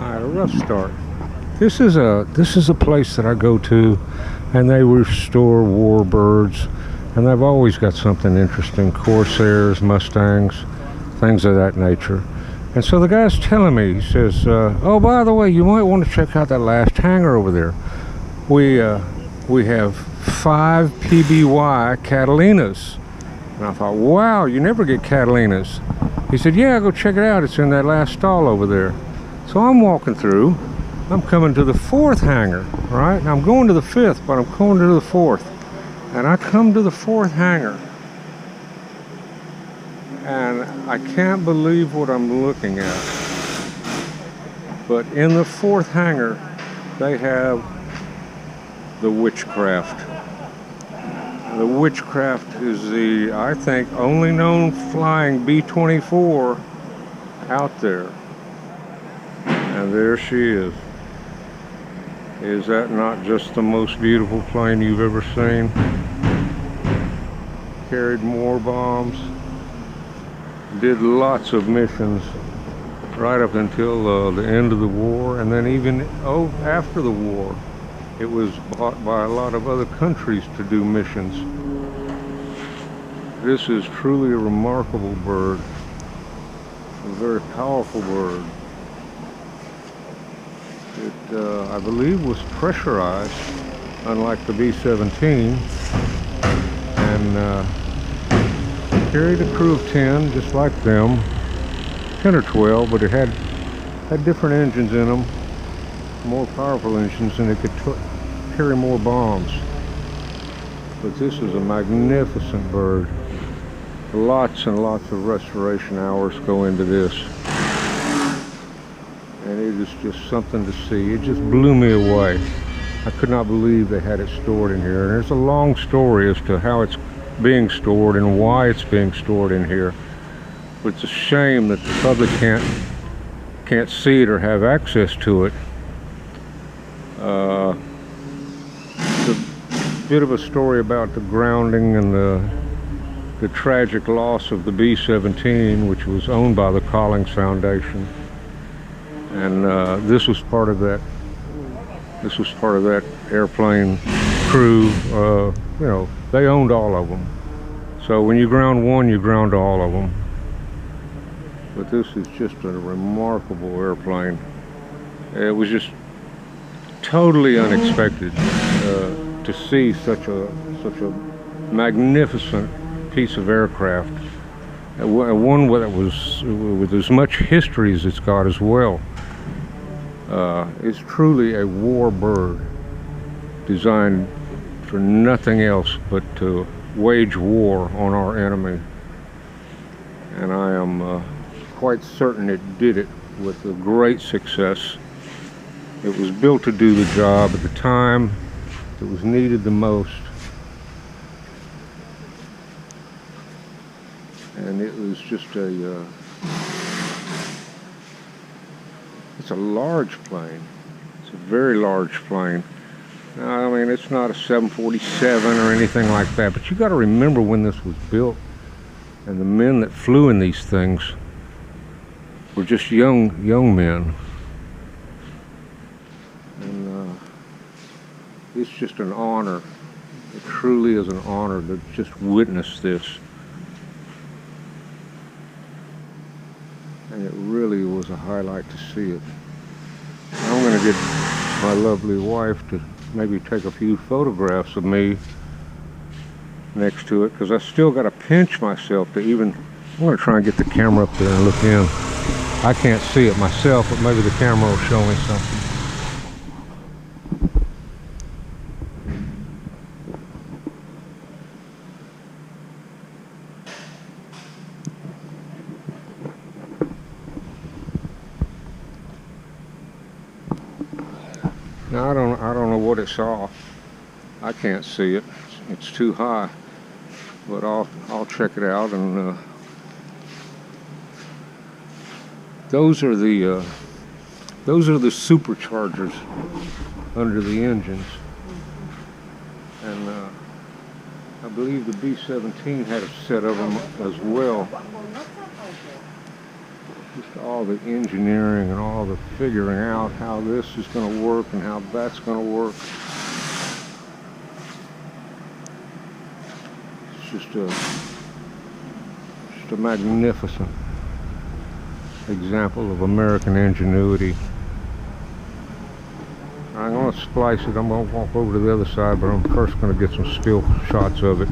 Alright, a rough start. This is a place that I go to, and they restore war birds, and they've always got something interesting: Corsairs, Mustangs, things of that nature. And so the guy's telling me, he says, oh, by the way, you might want to check out that last hangar over there. We have 5 PBY Catalinas. And I thought, wow, you never get Catalinas. He said, yeah, go check it out. It's in that last stall over there. So I'm walking through. I'm coming to the 4th hangar, right? And I'm going to the 5th, but I'm going to the 4th. And I come to the 4th hangar. And I can't believe what I'm looking at. But in the 4th hangar, they have the Witchcraft. The Witchcraft is the, I think, only known flying B-24 out there. And there she is. Is that not just the most beautiful plane you've ever seen? Carried more bombs. Did lots of missions right up until the end of the war, and then even after the war it was bought by a lot of other countries to do missions. This is truly a remarkable bird, a very powerful bird. It I believe was pressurized, unlike the B-17, and carried a crew of 10, just like them, 10 or 12, but it had different engines in them, more powerful engines, and it could carry more bombs. But this is a magnificent bird. Lots and lots of restoration hours go into this, and it is just something to see. It just blew me away. I could not believe they had it stored in here, and there's a long story as to how it's being stored and why it's being stored in here. But it's a shame that the public can't see it or have access to it. It's a bit of a story about the grounding and the tragic loss of the B-17, which was owned by the Collins Foundation, and this was part of that. This was part of that airplane crew. You know, they owned all of them. So when you ground one, you ground all of them. But this is just a remarkable airplane. It was just totally unexpected to see such a magnificent piece of aircraft. One that was with as much history as it's got as well. It's truly a war bird, designed for nothing else but to wage war on our enemy. And I am quite certain it did it with a great success. It was built to do the job at the time it was needed the most. And it was just it's a large plane. It's a very large plane. Now, I mean, it's not a 747 or anything like that, but you got to remember when this was built, and the men that flew in these things were just young men. And it's just an honor. It truly is an honor to just witness this. And it really was a highlight to see it. I'm going to get my lovely wife to maybe take a few photographs of me next to it, because I still got to pinch myself to even. I'm going to try and get the camera up there and look in. I can't see it myself, but maybe the camera will show me something. Now, I don't know what it saw. I can't see it. It's too high. But I'll check it out. And those are the superchargers under the engines. And I believe the B-17 had a set of them as well. Just all the engineering and all the figuring out how this is going to work and how that's going to work. It's just a magnificent example of American ingenuity. I'm going to splice it. I'm going to walk over to the other side, but I'm first going to get some still shots of it.